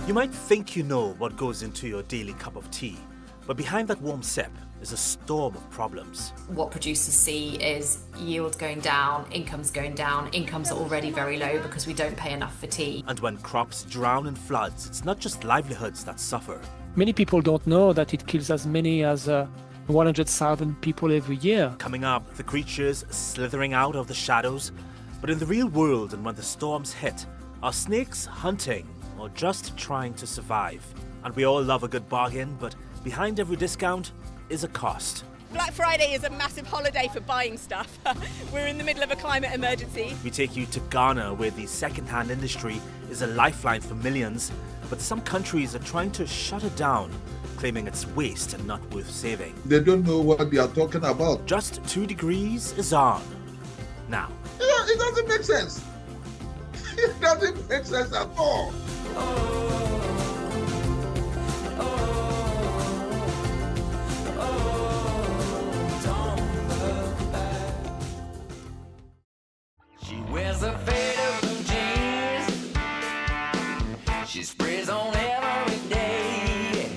You might think you know what goes into your daily cup of tea, but behind that warm sip is a storm of problems. What producers see is yield going down, incomes going down. Incomes are already very low because we don't pay enough for tea. And when crops drown in floods, it's not just livelihoods that suffer. Many people don't know that it kills as many as 100,000 people every year. Coming up, the creatures slithering out of the shadows. But in the real world, and when the storms hit, are snakes hunting or just trying to survive? And we all love a good bargain, but behind every discount is a cost. Black Friday is a massive holiday for buying stuff. We're in the middle of a climate emergency. We take you to Ghana, where the second-hand industry is a lifeline for millions, but some countries are trying to shut it down, claiming it's waste and not worth saving. They don't know what they are talking about. Just 2 degrees is on. Now. It doesn't make sense. It doesn't make sense at all. She wears a fade of blue jeans. She sprays on every day.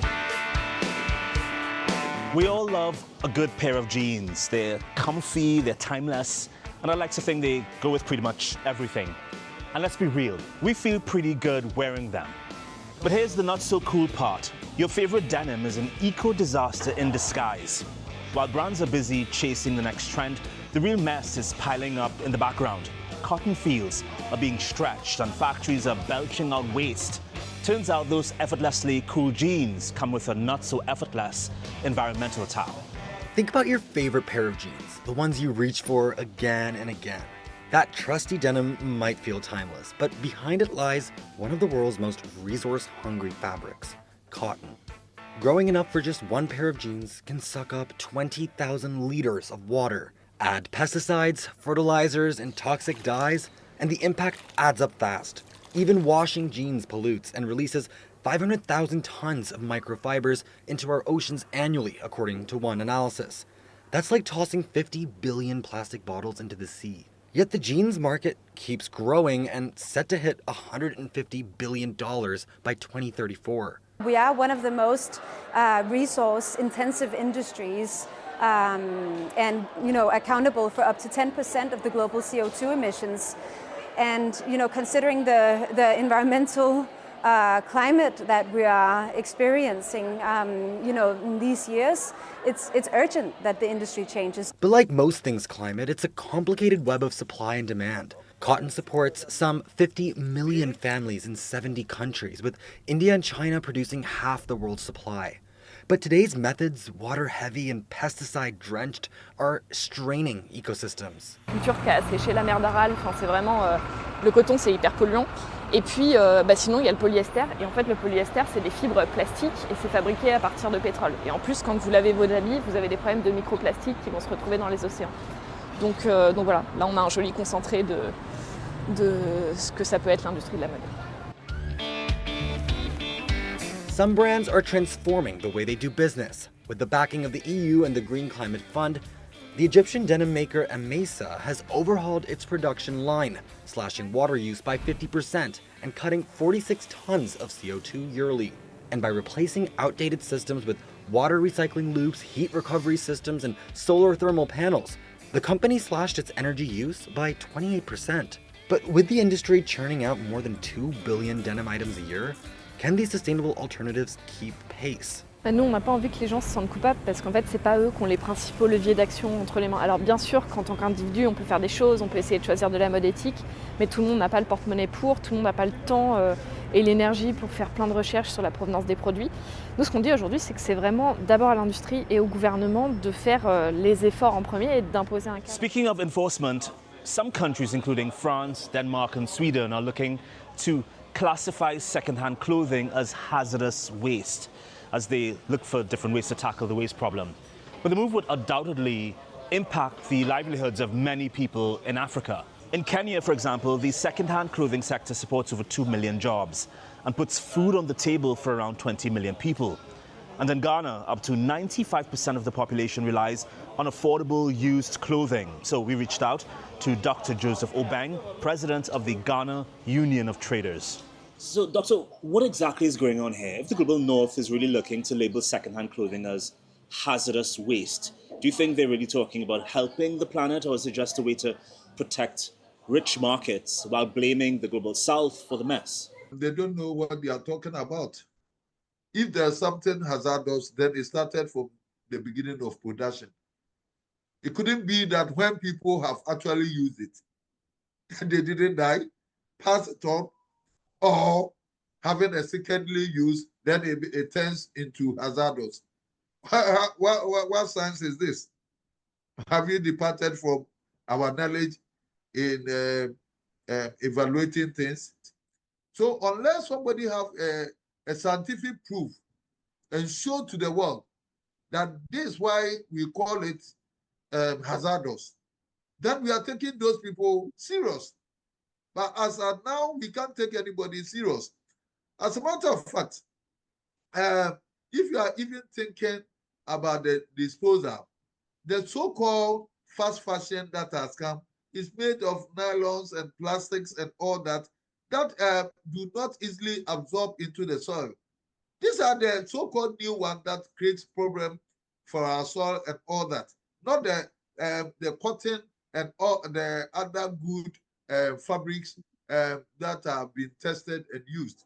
We all love a good pair of jeans. They're comfy, they're timeless, and I like to think they go with pretty much everything. And let's be real, we feel pretty good wearing them. But here's the not so cool part. Your favorite denim is an eco-disaster in disguise. While brands are busy chasing the next trend, the real mess is piling up in the background. Cotton fields are being stretched and factories are belching out waste. Turns out those effortlessly cool jeans come with a not so effortless environmental tag. Think about your favorite pair of jeans, the ones you reach for again and again. That trusty denim might feel timeless, but behind it lies one of the world's most resource-hungry fabrics, cotton. Growing enough for just one pair of jeans can suck up 20,000 liters of water. Add pesticides, fertilizers, and toxic dyes, and the impact adds up fast. Even washing jeans pollutes and releases 500,000 tons of microfibers into our oceans annually, according to one analysis. That's like tossing 50 billion plastic bottles into the sea. Yet the jeans market keeps growing and set to hit $150 billion by 2034. We are one of the most resource-intensive industries and accountable for up to 10% of the global CO2 emissions. And considering the environmental climate that we are experiencing, in these years, it's urgent that the industry changes. But like most things climate, it's a complicated web of supply and demand. Cotton supports some 50 million families in 70 countries, with India and China producing half the world's supply. But today's methods, water-heavy and pesticide-drenched, are straining ecosystems. Culture qui a asséché la mer d'Aral, c'est vraiment le coton, c'est hyper polluant. Et puis, sinon, il y a le polyester. Et en fait, le polyester, c'est des fibres plastiques et c'est fabriqué à partir de pétrole. Et en plus, quand vous lavez vos habits, vous avez des problèmes de microplastiques qui vont se retrouver dans les océans. Donc voilà, là, on a un joli concentré de ce que ça peut être l'industrie de la mode. Some brands are transforming the way they do business. With the backing of the EU and the Green Climate Fund, the Egyptian denim maker Amesa has overhauled its production line, slashing water use by 50% and cutting 46 tons of CO2 yearly. And by replacing outdated systems with water recycling loops, heat recovery systems, and solar thermal panels, the company slashed its energy use by 28%. But with the industry churning out more than 2 billion denim items a year, can these sustainable alternatives keep pace? Nous, on n'a pas envie que les gens se sentent coupables parce qu'en fait, c'est pas eux qui ont les principaux leviers d'action entre les mains. Alors bien sûr, qu'en tant qu'individu, on peut faire des choses, on peut essayer de choisir de la mode éthique, mais tout le monde n'a pas le porte-monnaie pour, tout le monde n'a pas le temps et l'énergie pour faire plein de recherches sur la provenance des produits. Nous, ce qu'on dit aujourd'hui, c'est que c'est vraiment d'abord à l'industrie et au gouvernement de faire les efforts en premier et d'imposer un cadre. Speaking of enforcement, some countries, including France, Denmark, and Sweden, are looking to classify second-hand clothing as hazardous waste, as they look for different ways to tackle the waste problem. But the move would undoubtedly impact the livelihoods of many people in Africa. In Kenya, for example, the second-hand clothing sector supports over 2 million jobs and puts food on the table for around 20 million people. And in Ghana, up to 95% of the population relies on affordable used clothing. So we reached out to Dr. Joseph Obeng, president of the Ghana Union of Traders. So, Doctor, what exactly is going on here? If the global north is really looking to label secondhand clothing as hazardous waste, do you think they're really talking about helping the planet, or is it just a way to protect rich markets while blaming the global south for the mess? They don't know what they are talking about. If there's something hazardous, then it started from the beginning of production. It couldn't be that when people have actually used it, they didn't die, pass it on, or having a secondary use, then it turns into hazardous. What science is this? Have you departed from our knowledge in evaluating things? So unless somebody have a scientific proof and show to the world that this is why we call it hazardous, then we are taking those people serious. But as of now, we can't take anybody serious. As a matter of fact, if you are even thinking about the disposal, the so-called fast fashion that has come is made of nylons and plastics and all that do not easily absorb into the soil. These are the so-called new ones that creates problem for our soil and all that, not the cotton and all the other good fabrics that have been tested and used.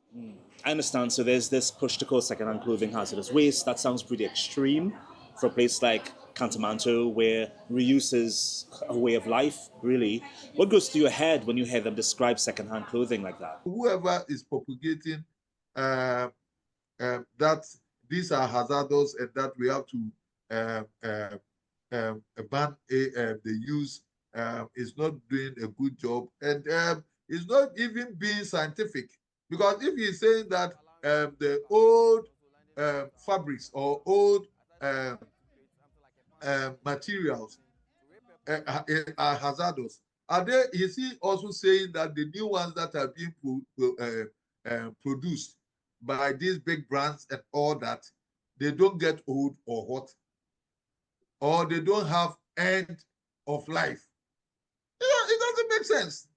I understand. So there's this push to call secondhand clothing hazardous waste. That sounds pretty extreme for a place like Cantamanto, where reuse is a way of life, really. What goes through your head when you hear them describe secondhand clothing like that? Whoever is propagating that these are hazardous and that we have to ban the use is not doing a good job, and it's not even being scientific. Because if he's saying that the old fabrics or old materials are hazardous, is he also saying that the new ones that are being produced by these big brands and all that, they don't get old or what, or they don't have end of life? It doesn't make sense.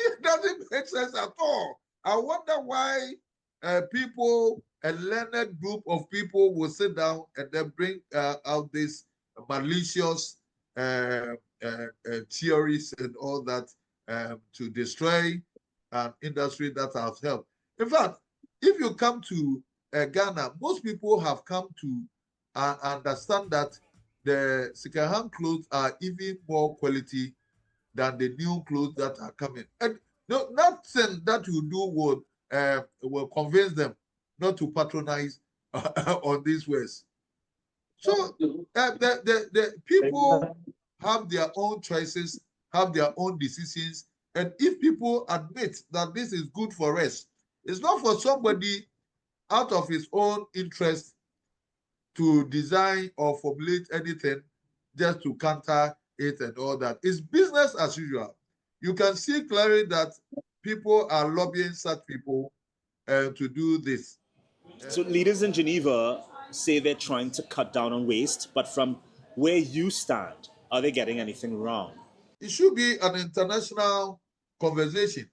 It doesn't make sense at all. I wonder why people, a learned group of people, will sit down and then bring out these malicious theories and all that to destroy an industry that has helped. In fact, if you come to Ghana, most people have come to understand that the second-hand clothes are even more quality than the new clothes that are coming. And no, nothing that you do will convince them not to patronize on these ways. So the people have their own choices, have their own decisions. And if people admit that this is good for us, it's not for somebody out of his own interest to design or formulate anything just to counter it and all that. It's business as usual. You can see clearly that people are lobbying such people to do this. So leaders in Geneva say they're trying to cut down on waste, but from where you stand, are they getting anything wrong? It should be an international conversation.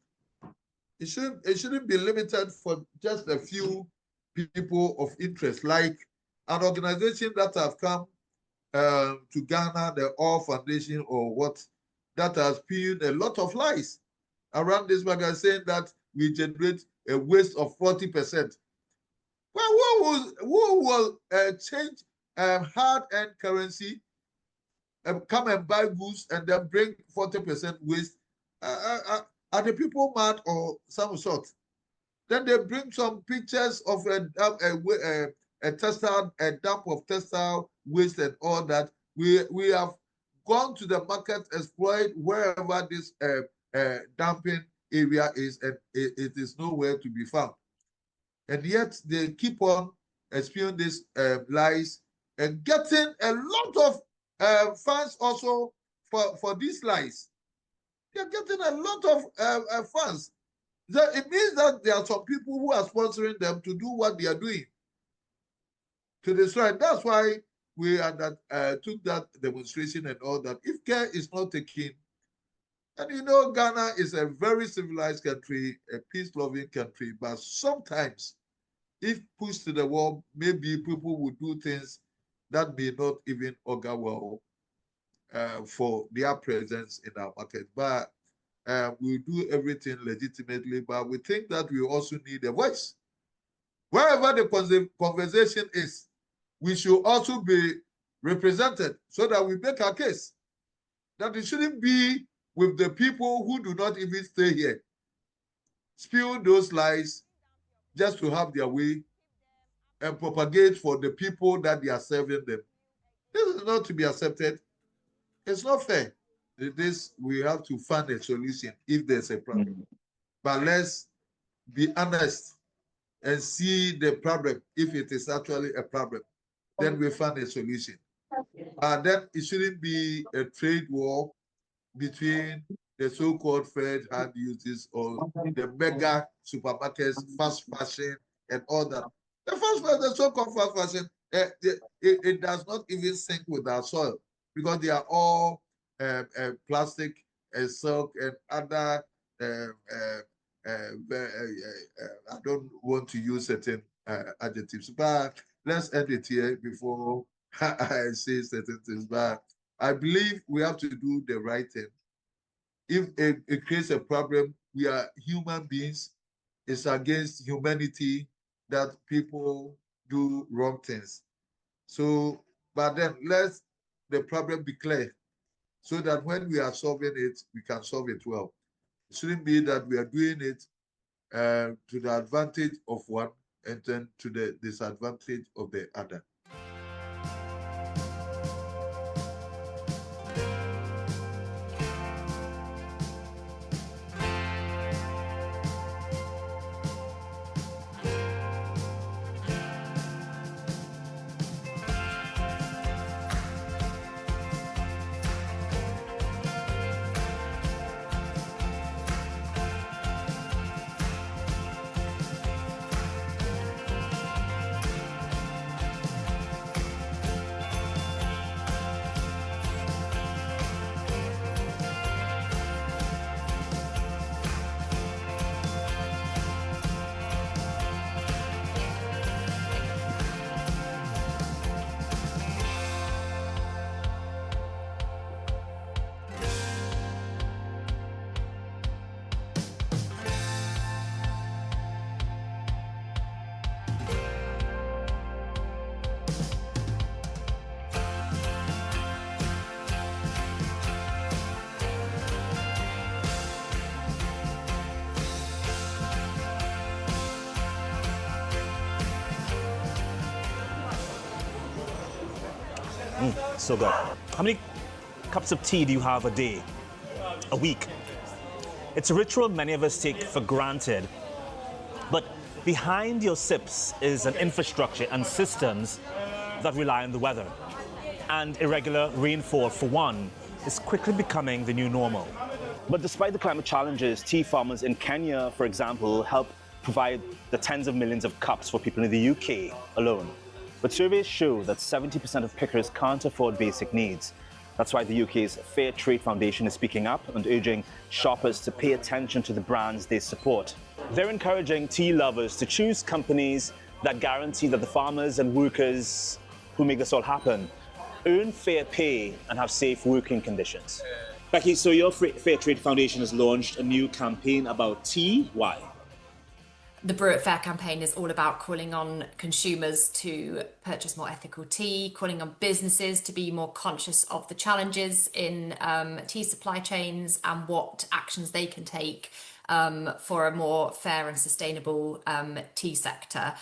It shouldn't be limited for just a few people of interest, like an organization that have come to Ghana, the All Foundation or what, that has spewed a lot of lies around this magazine that we generate a waste of 40%. Well, who will change hard-earned currency, come and buy goods and then bring 40% waste? Are the people mad or some sort? Then they bring some pictures of a textile, a dump of textile waste and all that. We have gone to the market, exploit wherever this dumping area is, and it is nowhere to be found. And yet they keep on spewing these lies and getting a lot of funds also for these lies. They're getting a lot of funds. So it means that there are some people who are sponsoring them to do what they are doing, to destroy. That's why we took that demonstration and all that. If care is not taken, And you know, Ghana is a very civilized country, a peace-loving country, but sometimes, if pushed to the wall, maybe people will do things that may not even augur well for their presence in our market. But we'll do everything legitimately, but we think that we also need a voice. Wherever the conversation is, we should also be represented so that we make our case. That it shouldn't be with the people who do not even stay here, spew those lies just to have their way and propagate for the people that they are serving them. This is not to be accepted. It's not fair. This, we have to find a solution if there's a problem. But let's be honest and see the problem. If it is actually a problem, then we find a solution. Then it shouldn't be a trade war between the so-called third-hand uses or the mega supermarkets, fast fashion, and all that. The fast fashion, the so-called fast fashion, it does not even sync with our soil because they are all plastic and silk and other. I don't want to use certain adjectives, but let's end it here before I say certain things. But I believe we have to do the right thing. If it creates a problem, we are human beings. It's against humanity that people do wrong things. So, but then let the problem be clear so that when we are solving it, we can solve it well. It shouldn't be that we are doing it to the advantage of one and then to the disadvantage of the other. So good. How many cups of tea do you have a day, a week? It's a ritual many of us take for granted, but behind your sips is an infrastructure and systems that rely on the weather. And irregular rainfall, for one, is quickly becoming the new normal. But despite the climate challenges, tea farmers in Kenya, for example, help provide the tens of millions of cups for people in the UK alone. But surveys show that 70% of pickers can't afford basic needs. That's why the UK's Fairtrade Foundation is speaking up and urging shoppers to pay attention to the brands they support. They're encouraging tea lovers to choose companies that guarantee that the farmers and workers who make this all happen earn fair pay and have safe working conditions. Becky, so your Fairtrade Foundation has launched a new campaign about tea. Why? The Brew It Fair campaign is all about calling on consumers to purchase more ethical tea, calling on businesses to be more conscious of the challenges in tea supply chains and what actions they can take for a more fair and sustainable tea sector.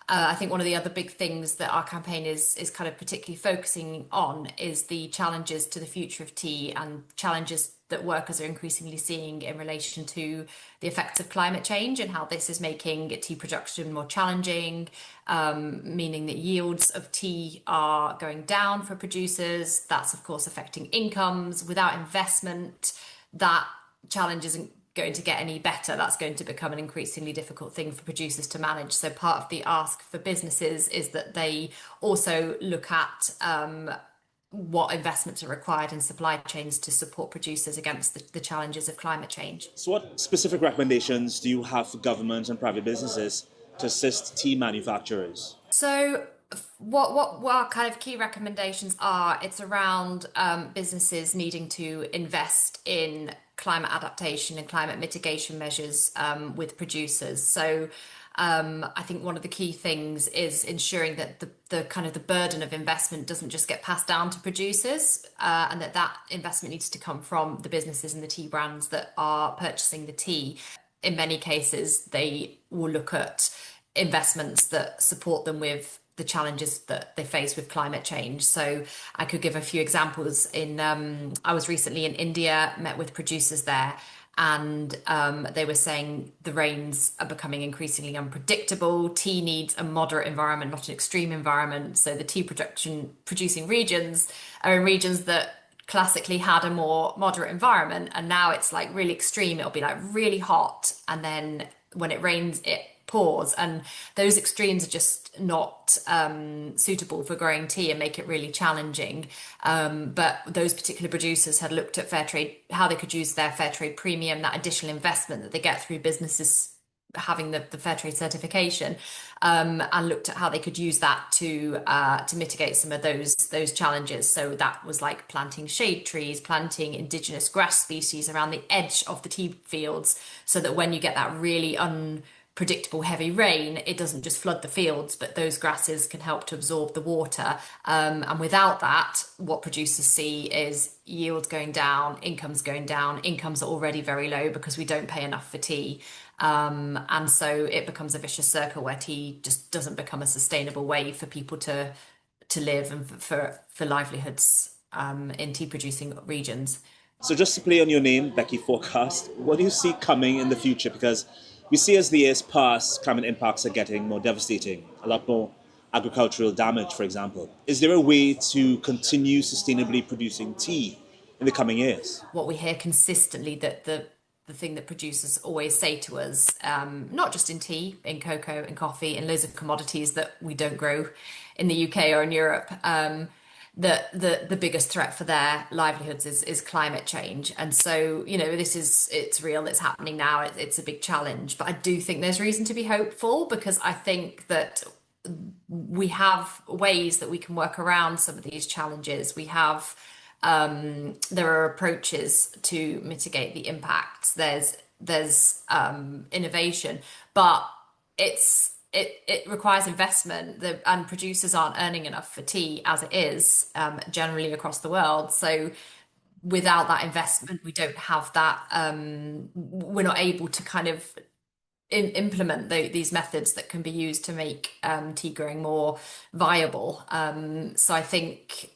I think one of the other big things that our campaign is kind of particularly focusing on is the challenges to the future of tea and challenges that workers are increasingly seeing in relation to the effects of climate change and how this is making tea production more challenging, meaning that yields of tea are going down for producers. That's, of course, affecting incomes. Without investment, that challenge isn't going to get any better. That's going to become an increasingly difficult thing for producers to manage. So part of the ask for businesses is that they also look at what investments are required in supply chains to support producers against the challenges of climate change. So what specific recommendations do you have for government and private businesses to assist tea manufacturers? So what our kind of key recommendations are, it's around businesses needing to invest in climate adaptation and climate mitigation measures with producers. So I think one of the key things is ensuring that the kind of the burden of investment doesn't just get passed down to producers, and that investment needs to come from the businesses and the tea brands that are purchasing the tea. In many cases, they will look at investments that support them with the challenges that they face with climate change. So I could give a few examples. I was recently in India, met with producers there, and they were saying the rains are becoming increasingly unpredictable. Tea needs a moderate environment, not an extreme environment. So the tea producing regions are in regions that classically had a more moderate environment, and now it's like really extreme. It'll be like really hot, and then when it rains, it pours, and those extremes are just not suitable for growing tea and make it really challenging. But those particular producers had looked at Fairtrade, how they could use their Fairtrade premium, that additional investment that they get through businesses having the Fairtrade certification, and looked at how they could use that to mitigate some of those challenges. So that was like planting shade trees, planting indigenous grass species around the edge of the tea fields, so that when you get that really unpredictable heavy rain, it doesn't just flood the fields, but those grasses can help to absorb the water. And without that, what producers see is yields going down, incomes going down. Incomes are already very low because we don't pay enough for tea. And so it becomes a vicious circle where tea just doesn't become a sustainable way for people to live and for livelihoods in tea producing regions. So just to play on your name, Becky Forecast, what do you see coming in the future? Because we see as the years pass, climate impacts are getting more devastating, a lot more agricultural damage, for example. Is there a way to continue sustainably producing tea in the coming years? What we hear consistently, that the thing that producers always say to us, not just in tea, in cocoa, in coffee, in loads of commodities that we don't grow in the UK or in Europe, that the biggest threat for their livelihoods is climate change. And so, it's real, it's happening now, it's a big challenge. But I do think there's reason to be hopeful, because I think that we have ways that we can work around some of these challenges. We have there are approaches to mitigate the impacts. There's innovation, but it requires investment, and producers aren't earning enough for tea as it is generally across the world. So without that investment, we don't have that. We're not able to kind of implement these methods that can be used to make tea growing more viable. So I think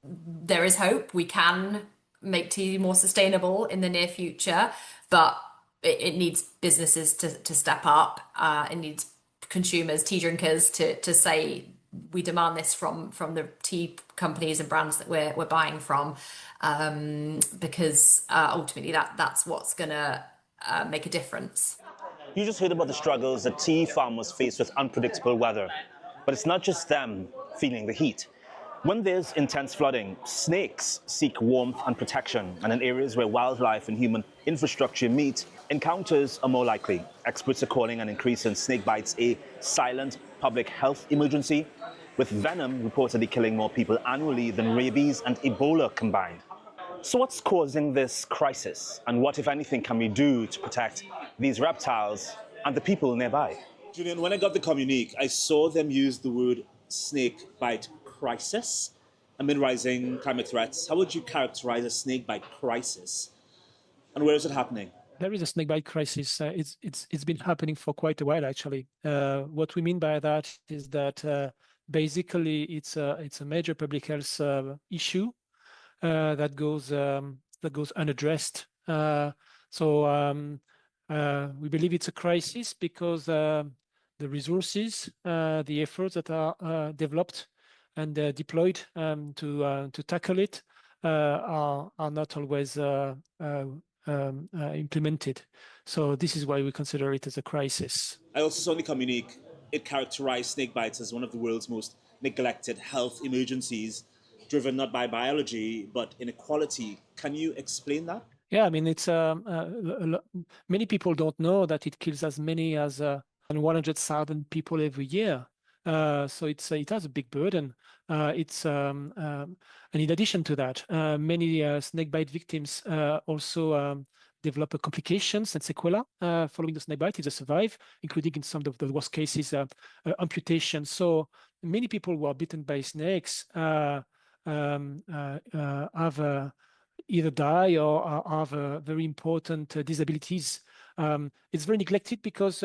there is hope. We can make tea more sustainable in the near future, but it needs businesses to step up. It needs consumers, tea drinkers, to say, we demand this from the tea companies and brands that we're buying from, because ultimately that's what's going to make a difference. You just heard about the struggles that tea farmers face with unpredictable weather. But it's not just them feeling the heat. When there's intense flooding, snakes seek warmth and protection, and in areas where wildlife and human infrastructure meet, encounters are more likely. Experts are calling an increase in snake bites a silent public health emergency, with venom reportedly killing more people annually than rabies and Ebola combined. So what's causing this crisis, and what, if anything, can we do to protect these reptiles and the people nearby? Julien, when I got the communique, I saw them use the word snakebite crisis amid rising climate threats. How would you characterize a snakebite crisis, and where is it happening? There is a snakebite crisis. It's been happening for quite a while, actually. What we mean by that is that basically it's a major public health issue that goes unaddressed. So we believe it's a crisis because the resources, the efforts that are developed and deployed to tackle it are not always implemented. So this is why we consider it as a crisis. I also saw in the communique, it characterized snake bites as one of the world's most neglected health emergencies. driven not by biology, but inequality. Can you explain that? Yeah, I mean, it's many people don't know that it kills as many as 100,000 people every year. So it has a big burden. And in addition to that, many snakebite victims also develop complications and sequela following the snakebite if they survive, including in some of the worst cases, amputation. So many people who are bitten by snakes have either die or have very important disabilities. It's very neglected because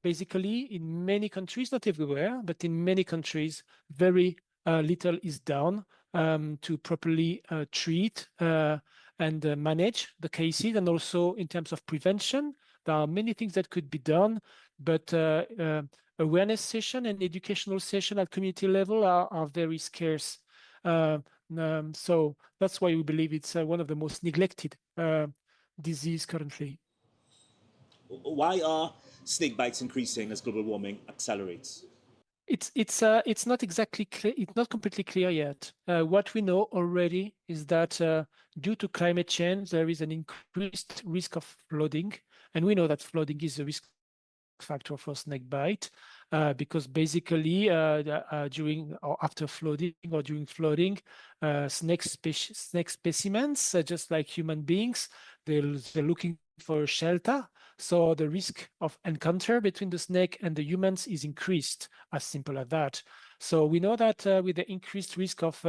basically in many countries, not everywhere, but in many countries, very little is done to properly treat and manage the cases. And also in terms of prevention, there are many things that could be done, but awareness session and educational session at community level are very scarce. So that's why we believe it's one of the most neglected disease currently. Why are snake bites increasing as global warming accelerates? It's not exactly clear. It's not completely clear yet. What we know already is that due to climate change, there is an increased risk of flooding, and we know that flooding is a risk factor for snake bite because basically during or after flooding or during flooding, snake specimens, just like human beings, they're looking for shelter. So the risk of encounter between the snake and the humans is increased, as simple as that. So we know that with the increased risk of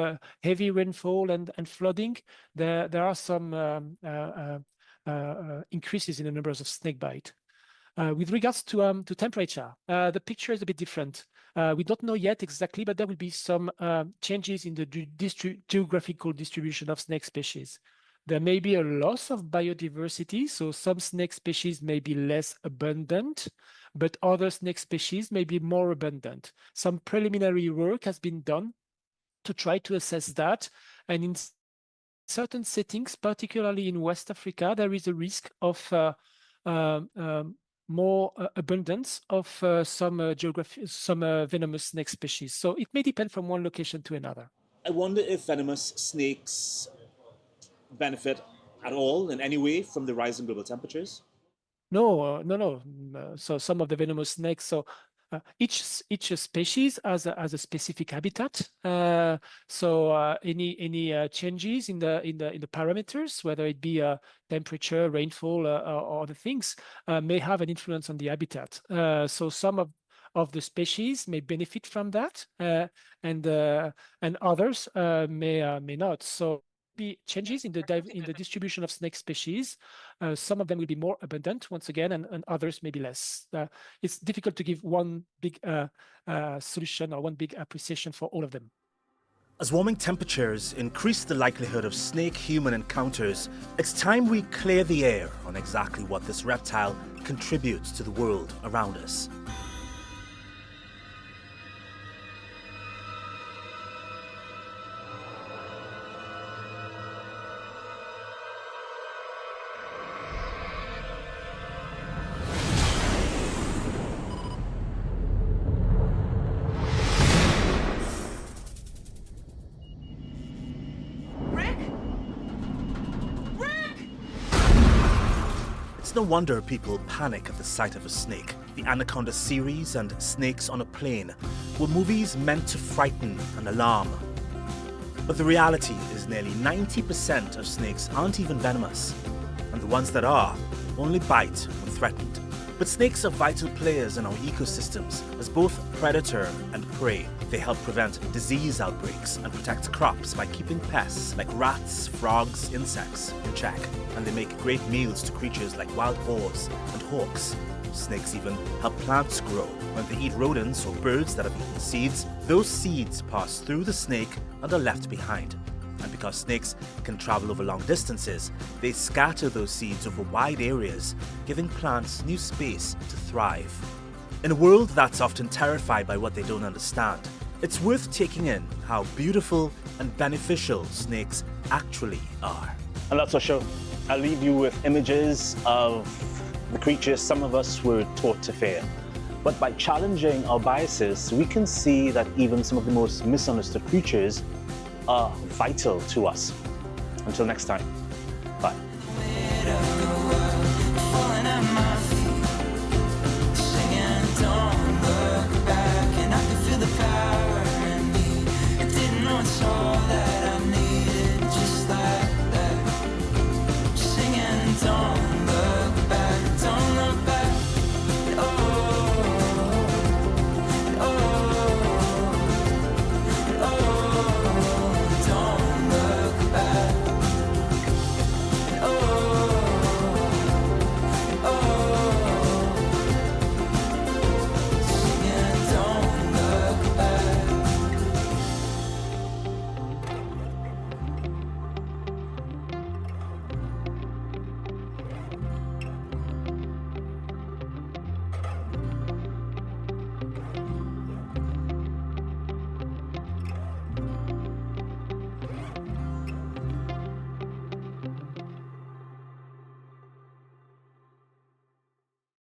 heavy rainfall and flooding, there are some increases in the numbers of snake bite. With regards to temperature, the picture is a bit different. We don't know yet exactly, but there will be some changes in the geographical distribution of snake species. There may be a loss of biodiversity, so some snake species may be less abundant, but other snake species may be more abundant. Some preliminary work has been done to try to assess that, and in certain settings, particularly in West Africa, there is a risk of more abundance of some venomous snake species. So it may depend from one location to another. I wonder if venomous snakes benefit at all in any way from the rise in global temperatures? No. So some of the venomous snakes, so each species has a specific habitat. So any changes in the parameters, whether it be temperature, rainfall, or other things, may have an influence on the habitat. So some of the species may benefit from that, and others may not. So be changes in the distribution of snake species. Some of them will be more abundant once again, and others may be less. It's difficult to give one big solution or one big appreciation for all of them. As warming temperatures increase the likelihood of snake-human encounters, it's time we clear the air on exactly what this reptile contributes to the world around us. It's no wonder people panic at the sight of a snake. The Anaconda series and Snakes on a Plane were movies meant to frighten and alarm. But the reality is nearly 90% of snakes aren't even venomous, and the ones that are only bite when threatened. But snakes are vital players in our ecosystems as both predator and prey. They help prevent disease outbreaks and protect crops by keeping pests like rats, frogs, insects in check. And they make great meals to creatures like wild boars and hawks. Snakes even help plants grow. When they eat rodents or birds that have eaten seeds, those seeds pass through the snake and are left behind. And because snakes can travel over long distances, they scatter those seeds over wide areas, giving plants new space to thrive. In a world that's often terrified by what they don't understand, it's worth taking in how beautiful and beneficial snakes actually are. And that's our show. I'll leave you with images of the creatures some of us were taught to fear. But by challenging our biases, we can see that even some of the most misunderstood creatures are vital to us. Until next time.